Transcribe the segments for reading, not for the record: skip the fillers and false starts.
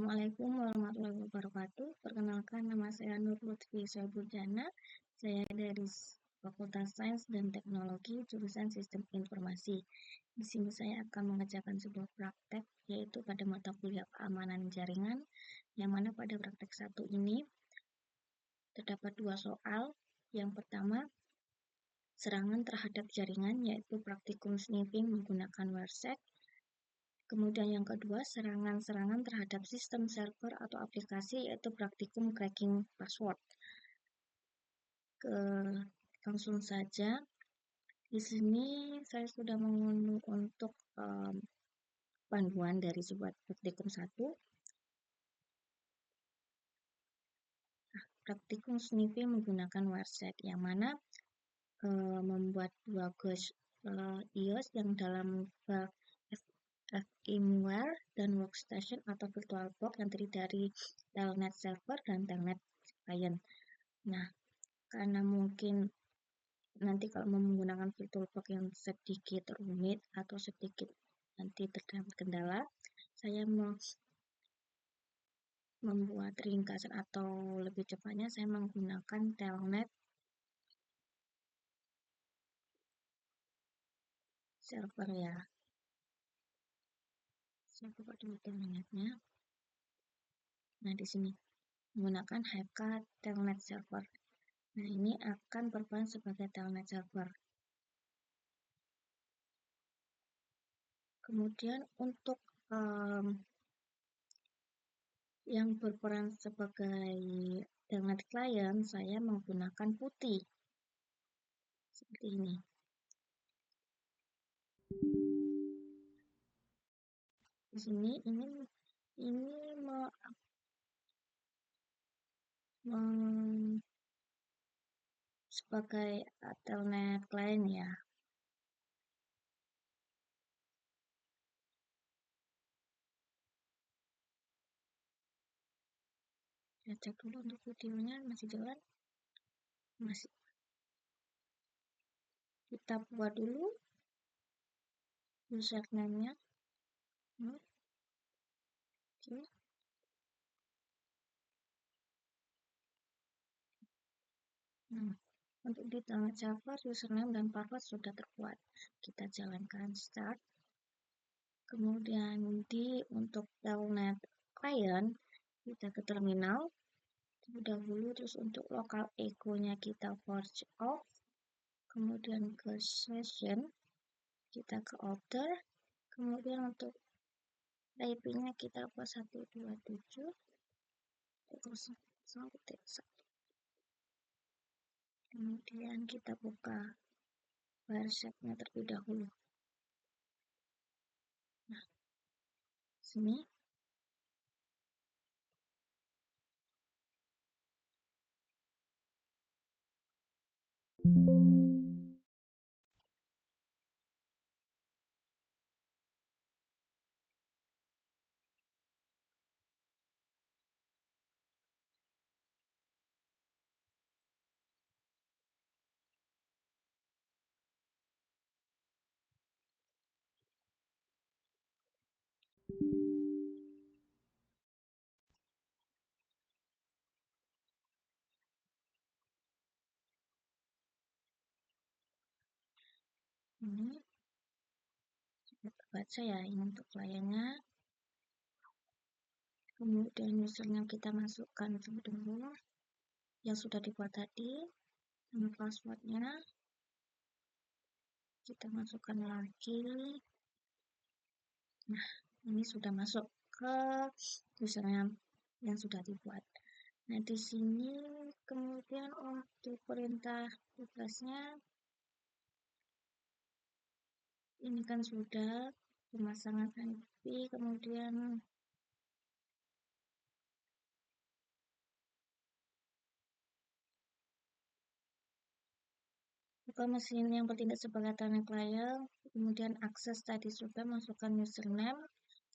Assalamualaikum warahmatullahi wabarakatuh. Perkenalkan, nama saya Nur Lutfi Syahbudjana. Saya dari Fakultas Sains dan Teknologi, jurusan Sistem Informasi. Di sini saya akan mengerjakan sebuah praktek, yaitu pada mata kuliah keamanan jaringan, yang mana pada praktek 1 ini terdapat 2 soal. Yang pertama, serangan terhadap jaringan, yaitu praktikum sniffing menggunakan WireSec. Kemudian yang kedua, serangan-serangan terhadap sistem server atau aplikasi, yaitu praktikum cracking password. Langsung saja, di sini saya sudah mengunduh untuk panduan dari sebuah praktikum 1. Praktikum sniffing menggunakan WireSec, yang mana membuat 2 ghost IOS yang dalam VMware dan workstation atau VirtualBox yang terdiri dari telnet server dan telnet client. Nah, karena mungkin nanti kalau menggunakan VirtualBox yang sedikit rumit atau sedikit nanti terdapat kendala, saya mau membuat ringkasan atau lebih cepatnya saya menggunakan telnet server ya. Saya buka dulu telnetnya. Nah, di sini menggunakan HK telnet server. Nah, ini akan berperan sebagai telnet server. Kemudian untuk yang berperan sebagai telnet client, saya menggunakan putih seperti ini. Di sini ini sebagai telnet client ya. Saya cek dulu untuk videonya masih jalan. Masih. Kita buat dulu username-nya. Oke. Untuk di telnet server, username dan password sudah terbuat. Kita jalankan start. Kemudian untuk telnet client, kita ke terminal terlebih dahulu. Terus untuk local echo-nya kita force off. Kemudian ke session, kita ke order. Kemudian untuk IP-nya kita buat 127.0.1. Kemudian kita buka WireSec-nya terlebih dahulu. Nah, sini ini sudah terbaca ya, ini untuk kliennya. Kemudian usernya kita masukkan dulu yang sudah dibuat tadi, sama passwordnya kita masukkan lagi. Nah, ini sudah masuk ke username yang sudah dibuat. Nah, di sini kemudian untuk perintah tugasnya ini kan sudah pemasangan IP, kemudian buka mesin yang bertindak sebagai telnet client, kemudian akses tadi sudah masukkan username,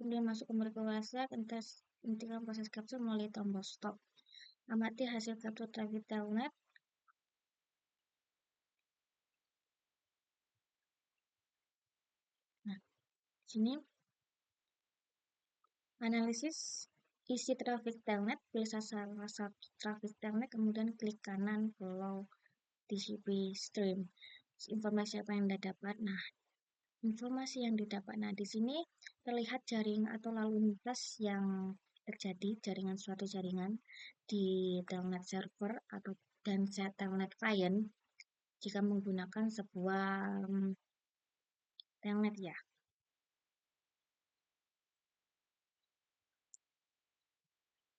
kemudian masuk ke kuasa, hentikan proses capture melalui tombol stop. Amati hasil capture traffic telnet. Nah, sini analisis isi traffic telnet, pilih salah satu traffic telnet, kemudian klik kanan follow TCP stream. Informasi apa yang Anda dapat? Nah, informasi yang didapat. Nah, di sini terlihat jaringan atau lalu lintas yang terjadi, suatu jaringan di telnet server atau dan telnet client jika menggunakan sebuah telnet ya.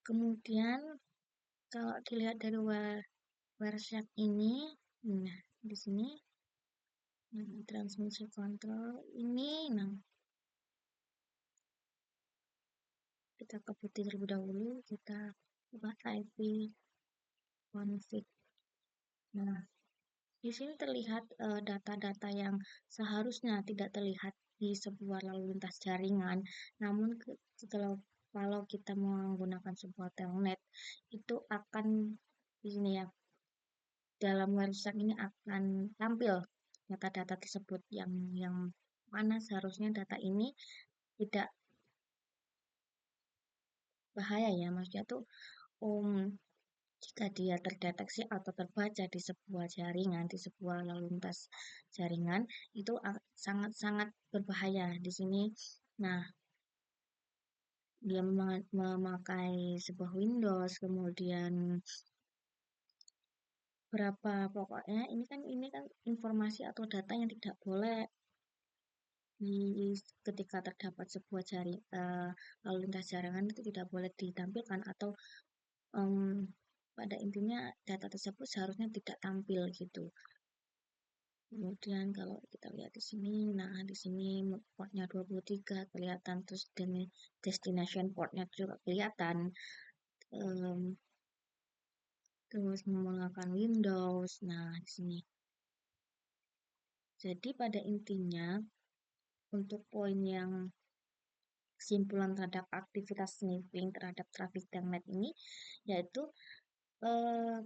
Kemudian kalau dilihat dari Wireshark ini, nah di sini transmisi control ini, nah kita ke putih terlebih dahulu, kita buka IP config. Nah, di sini terlihat data-data yang seharusnya tidak terlihat di sebuah lalu lintas jaringan, namun kalau kita menggunakan sebuah telnet itu akan di sini ya, dalam Wireshark ini akan tampil data-data tersebut yang mana seharusnya data ini tidak bahaya ya, maksudnya tuh jika dia terdeteksi atau terbaca di sebuah jaringan, di sebuah lalu lintas jaringan, itu sangat-sangat berbahaya di sini. Nah, dia memakai sebuah Windows, kemudian pokoknya ini kan informasi atau data yang tidak boleh ketika terdapat sebuah lalu lintas jaringan itu tidak boleh ditampilkan atau pada intinya data tersebut seharusnya tidak tampil gitu. Kemudian kalau kita lihat di sini, nah di sini portnya 23 kelihatan, terus destination portnya juga kelihatan, terus menggunakan Windows. Nah di sini. Jadi pada intinya untuk poin yang kesimpulan terhadap aktivitas sniffing terhadap traffic telnet ini, yaitu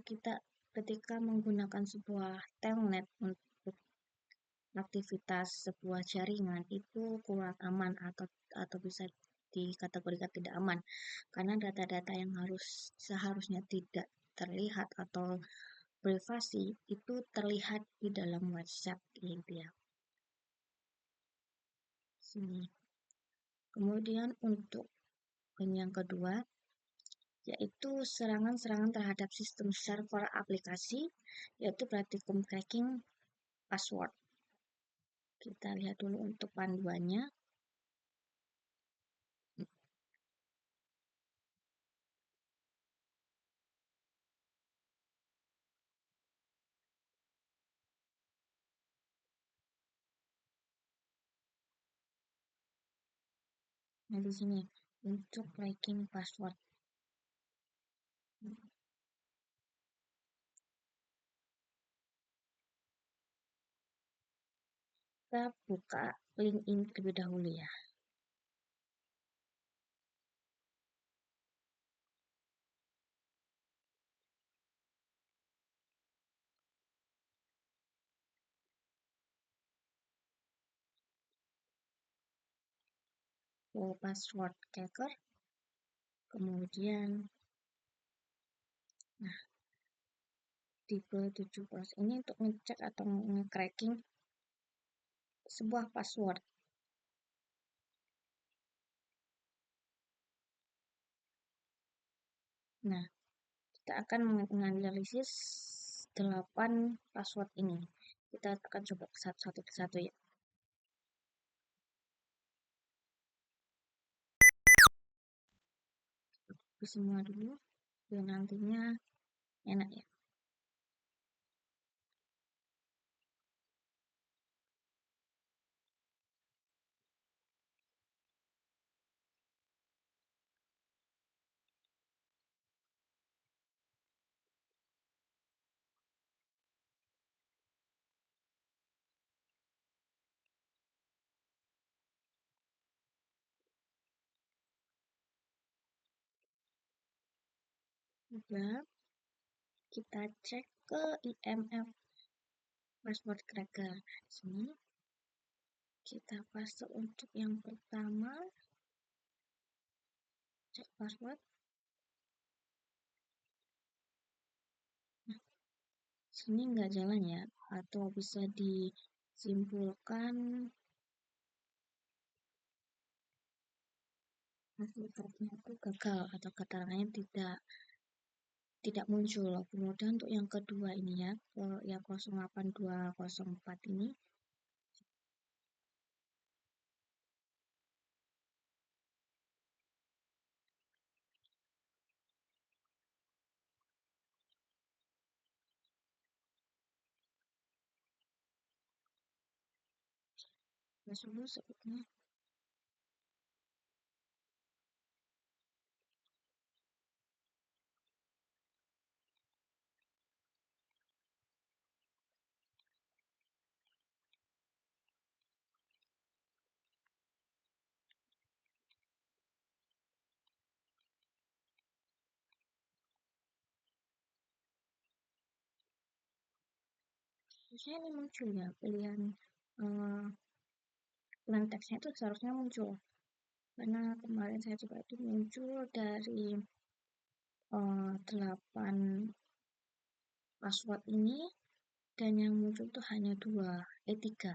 kita ketika menggunakan sebuah telnet untuk aktivitas sebuah jaringan itu kurang aman atau bisa dikategorikan tidak aman karena data-data yang seharusnya tidak terlihat atau privasi itu terlihat di dalam WhatsApp gitu ya. Sini. Kemudian untuk yang kedua yaitu serangan-serangan terhadap sistem server aplikasi, yaitu berarti cracking password. Kita lihat dulu untuk panduannya. Nah, di sini untuk cracking password. Kita buka link ini terlebih dahulu ya. Password cracker. Kemudian nah tipe 7+ ini untuk ngecek atau nge-cracking sebuah password. Nah, kita akan menganalisis 8 password ini. Kita akan coba satu persatu ya. Semua dulu, biar nantinya enak ya. Udah, kita cek ke IMF password cracker. Sini kita paste untuk yang pertama, cek password. sini nggak jalan ya, atau bisa disimpulkan hasil cracknya itu gagal atau keterangannya tidak muncul. Kemudian untuk yang kedua ini ya, yang 08204 ini, masuk dulu sebutnya. Harusnya ini muncul ya, eh, pilihan teksnya itu seharusnya muncul. Karena kemarin saya coba itu muncul dari 8 password ini, dan yang muncul tuh hanya 3.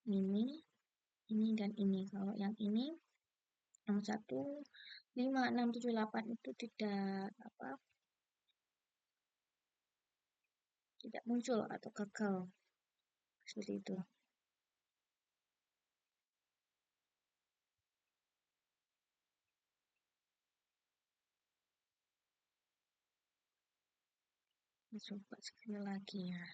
Ini dan ini. Kalau yang ini, yang 15678 itu tidak muncul atau gagal seperti itu. Coba sekali lagi ya.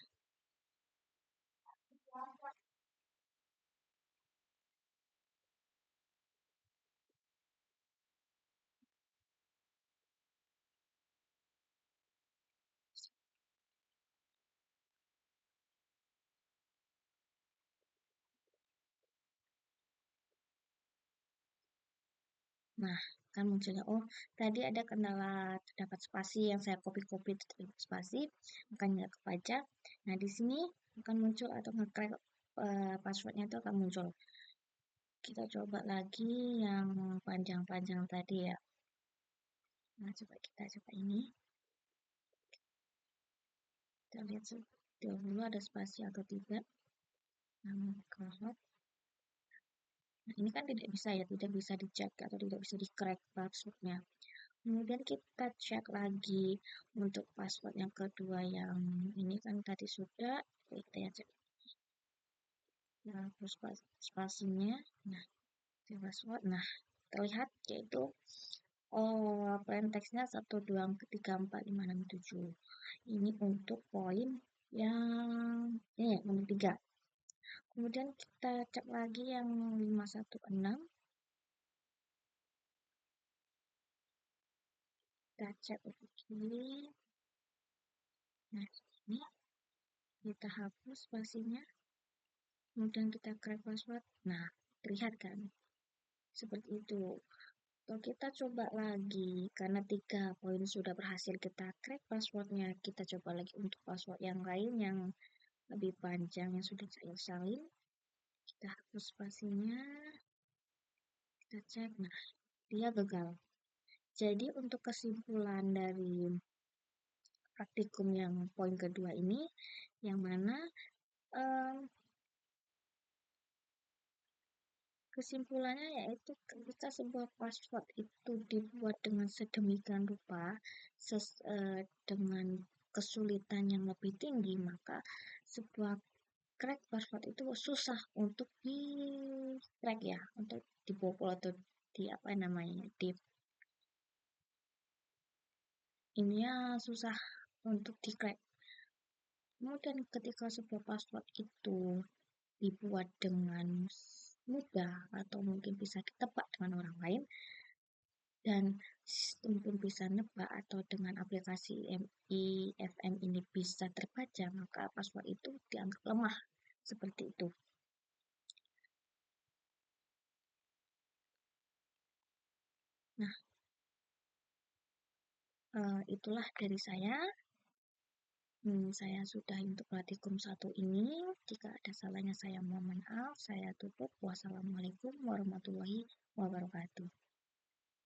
Nah, kan munculnya, oh tadi ada kendala terdapat spasi yang saya copy-copy itu terdapat spasi, makanya nggak kebaca. Nah, di sini akan muncul atau nge-crack passwordnya itu akan muncul. Kita coba lagi yang panjang-panjang tadi ya. Nah, kita coba ini. Kita lihat dulu ada spasi atau tidak. Nah, password. Nah, ini kan tidak bisa ya, tidak bisa dicek atau tidak bisa di-crack passwordnya. Kemudian kita cek lagi untuk password yang kedua, yang ini kan tadi sudah kita ya cek. Nah, terus spasinya, nah password, nah terlihat yaitu plain teksnya 1, 2, 3, 4, 5, 6, 7. Ini untuk poin yang ini ya, nomor 3. Kemudian kita cek lagi yang 516. Kita cek lagi. Nah, ini kita hapus spasinya. Kemudian kita crack password. Nah, terlihat kan? Seperti itu. Kalau kita coba lagi, karena 3 poin sudah berhasil kita crack passwordnya, kita coba lagi untuk password yang lain yang lebih panjang yang sudah saya salin. Kita hapus spasinya, kita cek, nah dia gagal. Jadi untuk kesimpulan dari praktikum yang poin kedua ini, yang mana kesimpulannya yaitu ketika sebuah password itu dibuat dengan sedemikian rupa, dengan kesulitan yang lebih tinggi, maka sebuah crack password itu susah untuk di crack ya, untuk dibobol atau di apa namanya, di ini ya susah untuk di crack. Kemudian ketika sebuah password itu dibuat dengan mudah atau mungkin bisa ditebak dengan orang lain, dan sistem pun bisa nebak, atau dengan aplikasi IFM ini bisa terbaca, maka password itu dianggap lemah seperti itu. Nah, itulah dari saya. Saya sudah untuk praktikum 1 ini. Jika ada salahnya saya mohon maaf. Saya tutup. Wassalamualaikum warahmatullahi wabarakatuh.